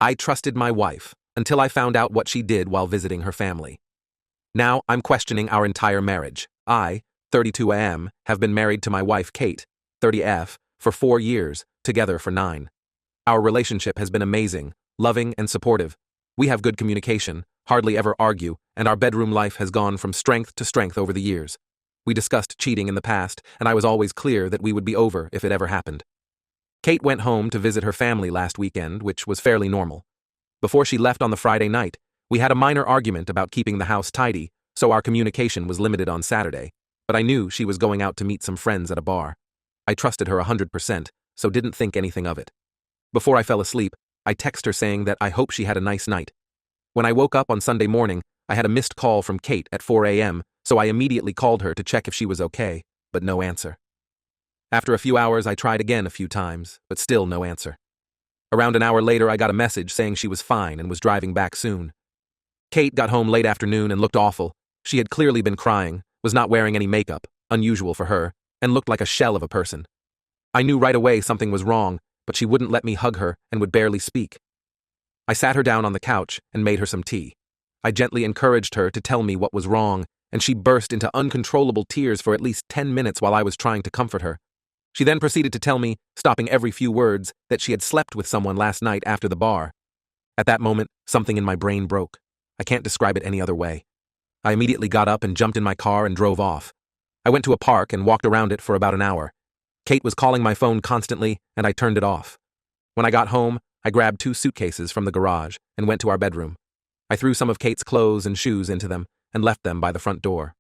I trusted my wife until I found out what she did while visiting her family. Now I'm questioning our entire marriage. I, 32am, have been married to my wife Kate, 30F, for 4 years, together for 9. Our relationship has been amazing, loving and supportive. We have good communication, hardly ever argue, and our bedroom life has gone from strength to strength over the years. We discussed cheating in the past, and I was always clear that we would be over if it ever happened. Kate went home to visit her family last weekend, which was fairly normal. Before she left on the Friday night, we had a minor argument about keeping the house tidy, so our communication was limited on Saturday, but I knew she was going out to meet some friends at a bar. I trusted her 100%, so didn't think anything of it. Before I fell asleep, I texted her saying that I hope she had a nice night. When I woke up on Sunday morning, I had a missed call from Kate at 4 a.m., so I immediately called her to check if she was okay, but no answer. After a few hours, I tried again a few times, but still no answer. Around an hour later, I got a message saying she was fine and was driving back soon. Kate got home late afternoon and looked awful. She had clearly been crying, was not wearing any makeup, unusual for her, and looked like a shell of a person. I knew right away something was wrong, but she wouldn't let me hug her and would barely speak. I sat her down on the couch and made her some tea. I gently encouraged her to tell me what was wrong, and she burst into uncontrollable tears for at least 10 minutes while I was trying to comfort her. She then proceeded to tell me, stopping every few words, that she had slept with someone last night after the bar. At that moment, something in my brain broke. I can't describe it any other way. I immediately got up and jumped in my car and drove off. I went to a park and walked around it for about an hour. Kate was calling my phone constantly, and I turned it off. When I got home, I grabbed 2 suitcases from the garage and went to our bedroom. I threw some of Kate's clothes and shoes into them and left them by the front door.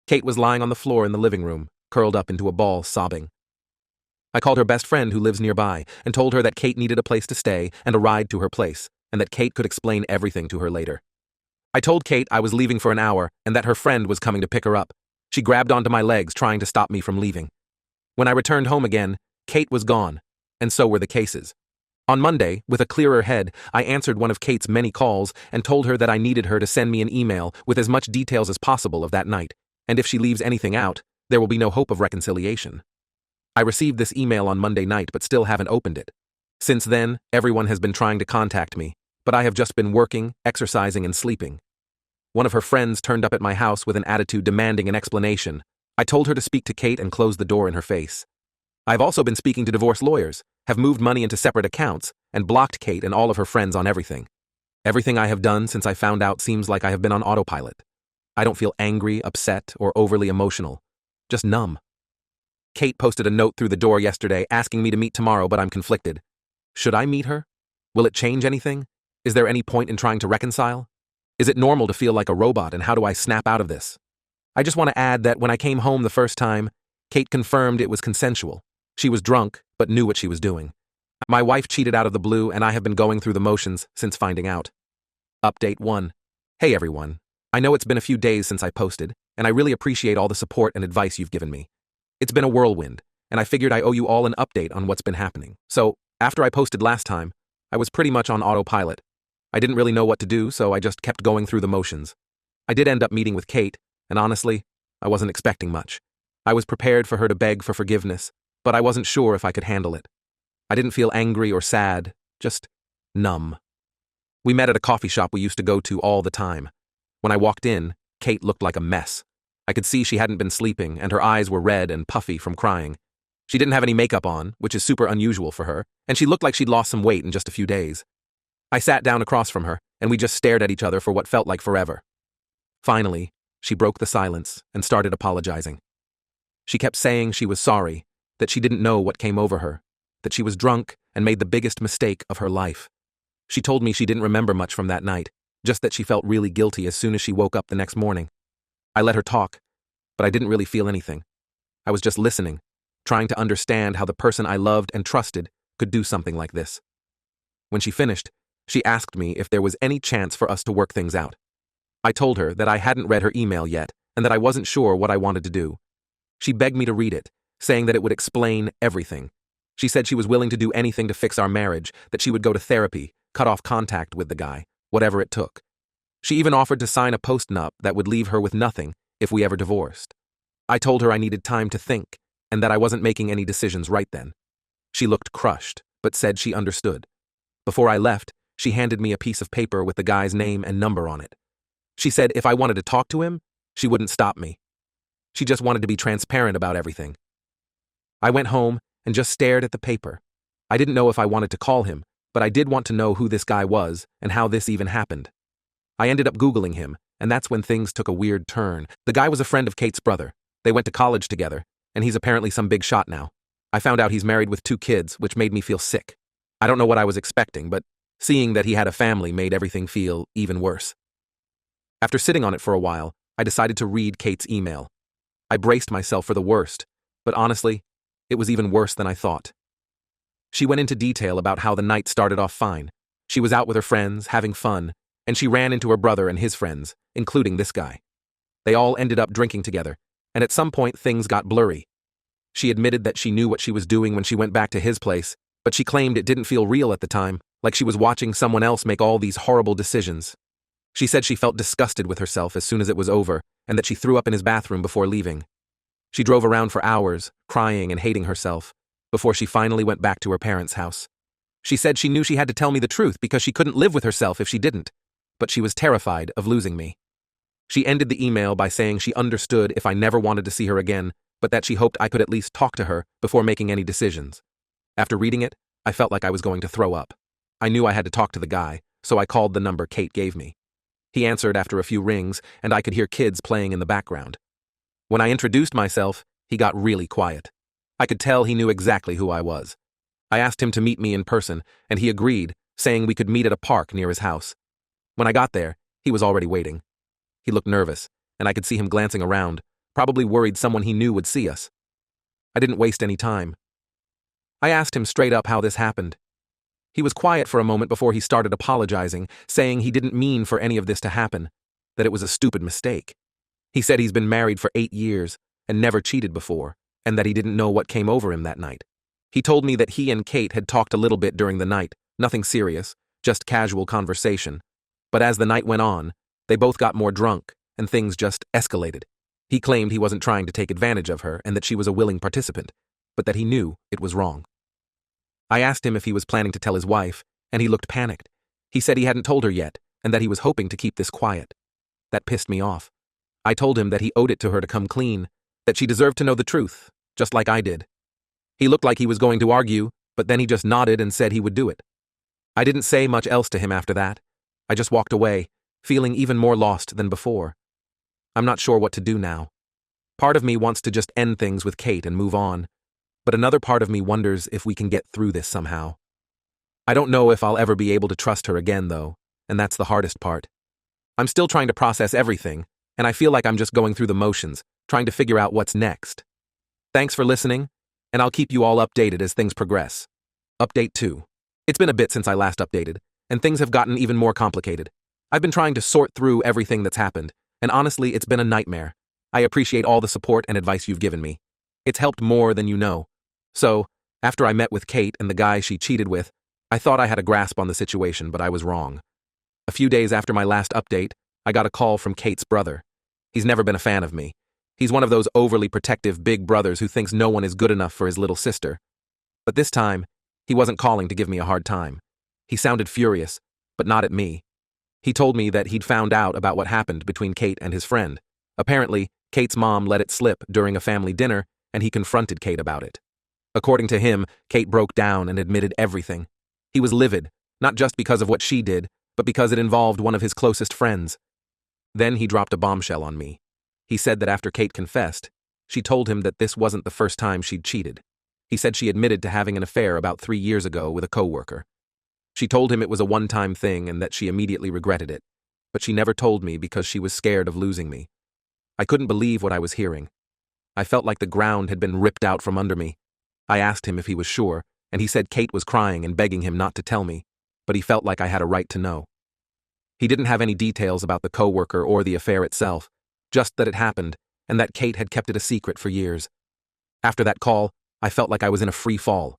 Kate was lying on the floor in the living room, curled up into a ball, sobbing. I called her best friend who lives nearby and told her that Kate needed a place to stay and a ride to her place, and that Kate could explain everything to her later. I told Kate I was leaving for an hour and that her friend was coming to pick her up. She grabbed onto my legs, trying to stop me from leaving. When I returned home again, Kate was gone, and so were the cases. On Monday, with a clearer head, I answered one of Kate's many calls and told her that I needed her to send me an email with as much details as possible of that night, and if she leaves anything out, there will be no hope of reconciliation. I received this email on Monday night but still haven't opened it. Since then, everyone has been trying to contact me, but I have just been working, exercising, and sleeping. One of her friends turned up at my house with an attitude demanding an explanation. I told her to speak to Kate and close the door in her face. I've also been speaking to divorce lawyers, have moved money into separate accounts, and blocked Kate and all of her friends on everything. Everything I have done since I found out seems like I have been on autopilot. I don't feel angry, upset, or overly emotional. Just numb. Kate posted a note through the door yesterday asking me to meet tomorrow, but I'm conflicted. Should I meet her? Will it change anything? Is there any point in trying to reconcile? Is it normal to feel like a robot, and how do I snap out of this? I just want to add that when I came home the first time, Kate confirmed it was consensual. She was drunk, but knew what she was doing. My wife cheated out of the blue, and I have been going through the motions since finding out. Update 1. Hey everyone. I know it's been a few days since I posted, and I really appreciate all the support and advice you've given me. It's been a whirlwind, and I figured I owe you all an update on what's been happening. So, after I posted last time, I was pretty much on autopilot. I didn't really know what to do, so I just kept going through the motions. I did end up meeting with Kate, and honestly, I wasn't expecting much. I was prepared for her to beg for forgiveness, but I wasn't sure if I could handle it. I didn't feel angry or sad, just numb. We met at a coffee shop we used to go to all the time. When I walked in, Kate looked like a mess. I could see she hadn't been sleeping, and her eyes were red and puffy from crying. She didn't have any makeup on, which is super unusual for her, and she looked like she'd lost some weight in just a few days. I sat down across from her, and we just stared at each other for what felt like forever. Finally, she broke the silence and started apologizing. She kept saying she was sorry, that she didn't know what came over her, that she was drunk and made the biggest mistake of her life. She told me she didn't remember much from that night, just that she felt really guilty as soon as she woke up the next morning. I let her talk, but I didn't really feel anything. I was just listening, trying to understand how the person I loved and trusted could do something like this. When she finished, she asked me if there was any chance for us to work things out. I told her that I hadn't read her email yet and that I wasn't sure what I wanted to do. She begged me to read it, saying that it would explain everything. She said she was willing to do anything to fix our marriage, that she would go to therapy, cut off contact with the guy, whatever it took. She even offered to sign a postnup that would leave her with nothing if we ever divorced. I told her I needed time to think and that I wasn't making any decisions right then. She looked crushed, but said she understood. Before I left, she handed me a piece of paper with the guy's name and number on it. She said if I wanted to talk to him, she wouldn't stop me. She just wanted to be transparent about everything. I went home and just stared at the paper. I didn't know if I wanted to call him, but I did want to know who this guy was and how this even happened. I ended up Googling him, and that's when things took a weird turn. The guy was a friend of Kate's brother. They went to college together, and he's apparently some big shot now. I found out he's married with 2 kids, which made me feel sick. I don't know what I was expecting, but seeing that he had a family made everything feel even worse. After sitting on it for a while, I decided to read Kate's email. I braced myself for the worst, but honestly, it was even worse than I thought. She went into detail about how the night started off fine. She was out with her friends, having fun, and she ran into her brother and his friends, including this guy. They all ended up drinking together, and at some point things got blurry. She admitted that she knew what she was doing when she went back to his place, but she claimed it didn't feel real at the time, like she was watching someone else make all these horrible decisions. She said she felt disgusted with herself as soon as it was over, and that she threw up in his bathroom before leaving. She drove around for hours, crying and hating herself, before she finally went back to her parents' house. She said she knew she had to tell me the truth because she couldn't live with herself if she didn't, but she was terrified of losing me. She ended the email by saying she understood if I never wanted to see her again, but that she hoped I could at least talk to her before making any decisions. After reading it, I felt like I was going to throw up. I knew I had to talk to the guy, so I called the number Kate gave me. He answered after a few rings, and I could hear kids playing in the background. When I introduced myself, he got really quiet. I could tell he knew exactly who I was. I asked him to meet me in person, and he agreed, saying we could meet at a park near his house. When I got there, he was already waiting. He looked nervous, and I could see him glancing around, probably worried someone he knew would see us. I didn't waste any time. I asked him straight up how this happened. He was quiet for a moment before he started apologizing, saying he didn't mean for any of this to happen, that it was a stupid mistake. He said he's been married for 8 years and never cheated before, and that he didn't know what came over him that night. He told me that he and Kate had talked a little bit during the night, nothing serious, just casual conversation. But as the night went on, they both got more drunk, and things just escalated. He claimed he wasn't trying to take advantage of her and that she was a willing participant, but that he knew it was wrong. I asked him if he was planning to tell his wife, and he looked panicked. He said he hadn't told her yet, and that he was hoping to keep this quiet. That pissed me off. I told him that he owed it to her to come clean, that she deserved to know the truth, just like I did. He looked like he was going to argue, but then he just nodded and said he would do it. I didn't say much else to him after that. I just walked away, feeling even more lost than before. I'm not sure what to do now. Part of me wants to just end things with Kate and move on, but another part of me wonders if we can get through this somehow. I don't know if I'll ever be able to trust her again, though, and that's the hardest part. I'm still trying to process everything, and I feel like I'm just going through the motions, trying to figure out what's next. Thanks for listening, and I'll keep you all updated as things progress. Update 2. It's been a bit since I last updated, and things have gotten even more complicated. I've been trying to sort through everything that's happened, and honestly, it's been a nightmare. I appreciate all the support and advice you've given me. It's helped more than you know. So, after I met with Kate and the guy she cheated with, I thought I had a grasp on the situation, but I was wrong. A few days after my last update, I got a call from Kate's brother. He's never been a fan of me. He's one of those overly protective big brothers who thinks no one is good enough for his little sister. But this time, he wasn't calling to give me a hard time. He sounded furious, but not at me. He told me that he'd found out about what happened between Kate and his friend. Apparently, Kate's mom let it slip during a family dinner, and he confronted Kate about it. According to him, Kate broke down and admitted everything. He was livid, not just because of what she did, but because it involved one of his closest friends. Then he dropped a bombshell on me. He said that after Kate confessed, she told him that this wasn't the first time she'd cheated. He said she admitted to having an affair about 3 years ago with a coworker. She told him it was a one-time thing and that she immediately regretted it, but she never told me because she was scared of losing me. I couldn't believe what I was hearing. I felt like the ground had been ripped out from under me. I asked him if he was sure, and he said Kate was crying and begging him not to tell me, but he felt like I had a right to know. He didn't have any details about the coworker or the affair itself, just that it happened, and that Kate had kept it a secret for years. After that call, I felt like I was in a free fall.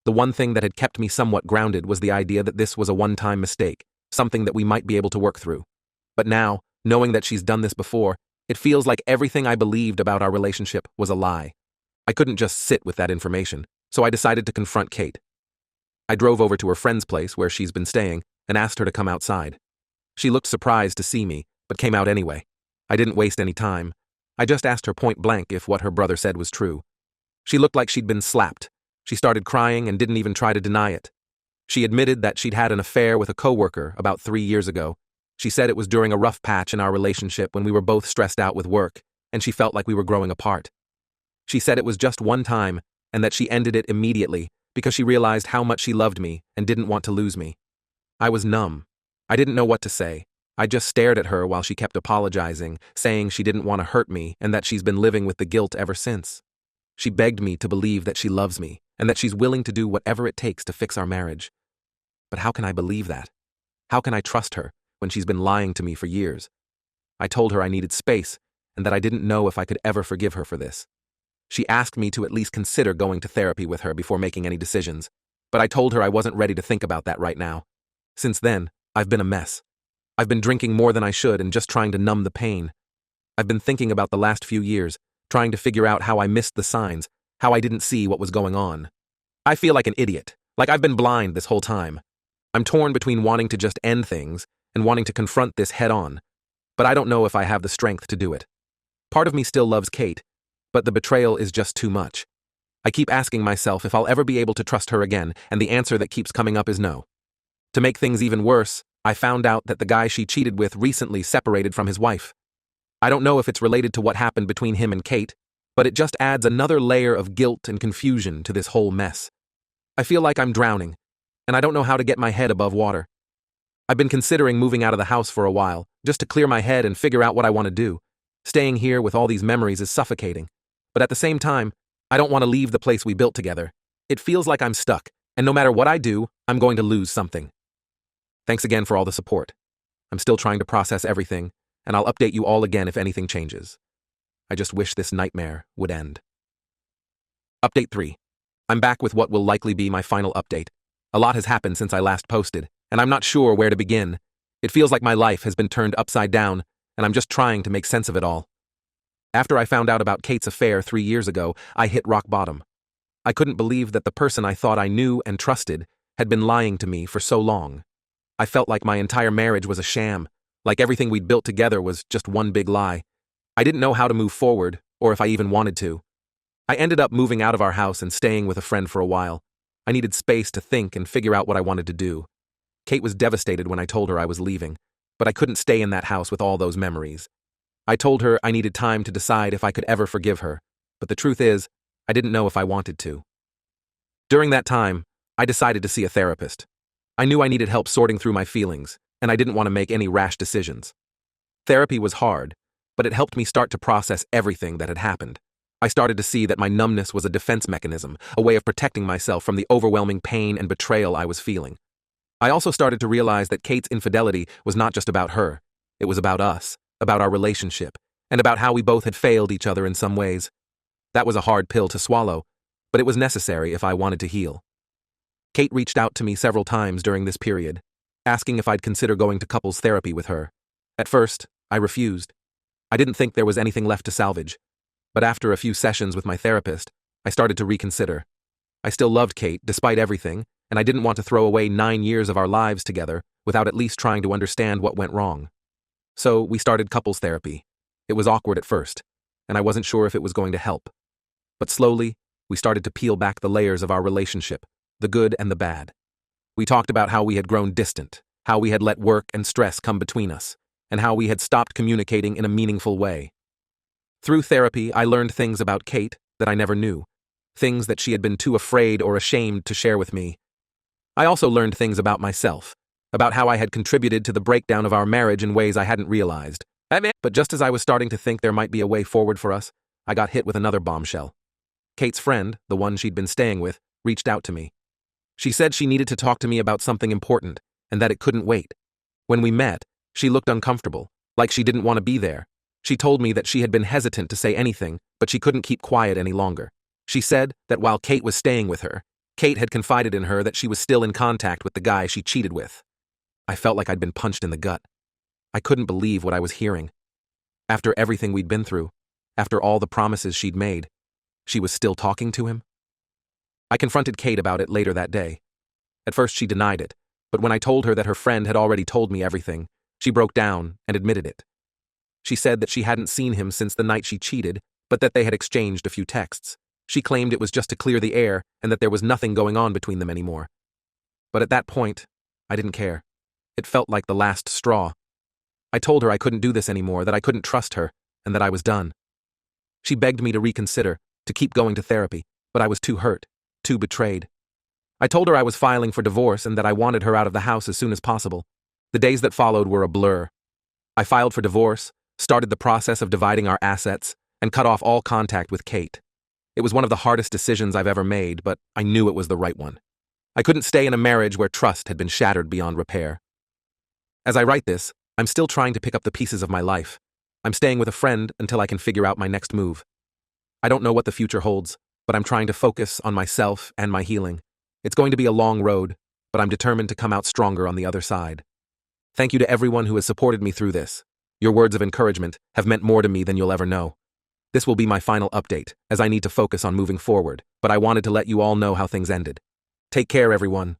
The one thing that had kept me somewhat grounded was the idea that this was a one-time mistake, something that we might be able to work through. But now, knowing that she's done this before, it feels like everything I believed about our relationship was a lie. I couldn't just sit with that information, so I decided to confront Kate. I drove over to her friend's place where she's been staying, and asked her to come outside. She looked surprised to see me, but came out anyway. I didn't waste any time. I just asked her point blank if what her brother said was true. She looked like she'd been slapped. She started crying and didn't even try to deny it. She admitted that she'd had an affair with a coworker about 3 years ago. She said it was during a rough patch in our relationship when we were both stressed out with work, and she felt like we were growing apart. She said it was just one time, and that she ended it immediately because she realized how much she loved me and didn't want to lose me. I was numb. I didn't know what to say. I just stared at her while she kept apologizing, saying she didn't want to hurt me and that she's been living with the guilt ever since. She begged me to believe that she loves me and that she's willing to do whatever it takes to fix our marriage. But how can I believe that? How can I trust her when she's been lying to me for years? I told her I needed space and that I didn't know if I could ever forgive her for this. She asked me to at least consider going to therapy with her before making any decisions, but I told her I wasn't ready to think about that right now. Since then, I've been a mess. I've been drinking more than I should and just trying to numb the pain. I've been thinking about the last few years, trying to figure out how I missed the signs, how I didn't see what was going on. I feel like an idiot, like I've been blind this whole time. I'm torn between wanting to just end things and wanting to confront this head on, but I don't know if I have the strength to do it. Part of me still loves Kate, but the betrayal is just too much. I keep asking myself if I'll ever be able to trust her again, and the answer that keeps coming up is no. To make things even worse, I found out that the guy she cheated with recently separated from his wife. I don't know if it's related to what happened between him and Kate, but it just adds another layer of guilt and confusion to this whole mess. I feel like I'm drowning, and I don't know how to get my head above water. I've been considering moving out of the house for a while, just to clear my head and figure out what I want to do. Staying here with all these memories is suffocating, but at the same time, I don't want to leave the place we built together. It feels like I'm stuck, and no matter what I do, I'm going to lose something. Thanks again for all the support. I'm still trying to process everything, and I'll update you all again if anything changes. I just wish this nightmare would end. Update 3. I'm back with what will likely be my final update. A lot has happened since I last posted, and I'm not sure where to begin. It feels like my life has been turned upside down, and I'm just trying to make sense of it all. After I found out about Kate's affair 3 years ago, I hit rock bottom. I couldn't believe that the person I thought I knew and trusted had been lying to me for so long. I felt like my entire marriage was a sham, like everything we'd built together was just one big lie. I didn't know how to move forward, or if I even wanted to. I ended up moving out of our house and staying with a friend for a while. I needed space to think and figure out what I wanted to do. Kate was devastated when I told her I was leaving, but I couldn't stay in that house with all those memories. I told her I needed time to decide if I could ever forgive her, but the truth is, I didn't know if I wanted to. During that time, I decided to see a therapist. I knew I needed help sorting through my feelings, and I didn't want to make any rash decisions. Therapy was hard, but it helped me start to process everything that had happened. I started to see that my numbness was a defense mechanism, a way of protecting myself from the overwhelming pain and betrayal I was feeling. I also started to realize that Kate's infidelity was not just about her. It was about us, about our relationship, and about how we both had failed each other in some ways. That was a hard pill to swallow, but it was necessary if I wanted to heal. Kate reached out to me several times during this period, asking if I'd consider going to couples therapy with her. At first, I refused. I didn't think there was anything left to salvage, but after a few sessions with my therapist, I started to reconsider. I still loved Kate despite everything, and I didn't want to throw away 9 years of our lives together without at least trying to understand what went wrong. So we started couples therapy. It was awkward at first, and I wasn't sure if it was going to help. But slowly, we started to peel back the layers of our relationship, the good and the bad. We talked about how we had grown distant, how we had let work and stress come between us, and how we had stopped communicating in a meaningful way. Through therapy, I learned things about Kate that I never knew, things that she had been too afraid or ashamed to share with me. I also learned things about myself, about how I had contributed to the breakdown of our marriage in ways I hadn't realized. But just as I was starting to think there might be a way forward for us, I got hit with another bombshell. Kate's friend, the one she'd been staying with, reached out to me. She said she needed to talk to me about something important, and that it couldn't wait. When we met, she looked uncomfortable, like she didn't want to be there. She told me that she had been hesitant to say anything, but she couldn't keep quiet any longer. She said that while Kate was staying with her, Kate had confided in her that she was still in contact with the guy she cheated with. I felt like I'd been punched in the gut. I couldn't believe what I was hearing. After everything we'd been through, after all the promises she'd made, she was still talking to him? I confronted Kate about it later that day. At first she denied it, But when I told her that her friend had already told me everything, she broke down and admitted it. She said that she hadn't seen him since the night she cheated, but that they had exchanged a few texts. She claimed it was just to clear the air and that there was nothing going on between them anymore. But at that point, I didn't care. It felt like the last straw. I told her I couldn't do this anymore, that I couldn't trust her, and that I was done. She begged me to reconsider, to keep going to therapy, but I was too hurt, too betrayed. I told her I was filing for divorce and that I wanted her out of the house as soon as possible. The days that followed were a blur. I filed for divorce, started the process of dividing our assets, and cut off all contact with Kate. It was one of the hardest decisions I've ever made, but I knew it was the right one. I couldn't stay in a marriage where trust had been shattered beyond repair. As I write this, I'm still trying to pick up the pieces of my life. I'm staying with a friend until I can figure out my next move. I don't know what the future holds, but I'm trying to focus on myself and my healing. It's going to be a long road, but I'm determined to come out stronger on the other side. Thank you to everyone who has supported me through this. Your words of encouragement have meant more to me than you'll ever know. This will be my final update, as I need to focus on moving forward, but I wanted to let you all know how things ended. Take care, everyone.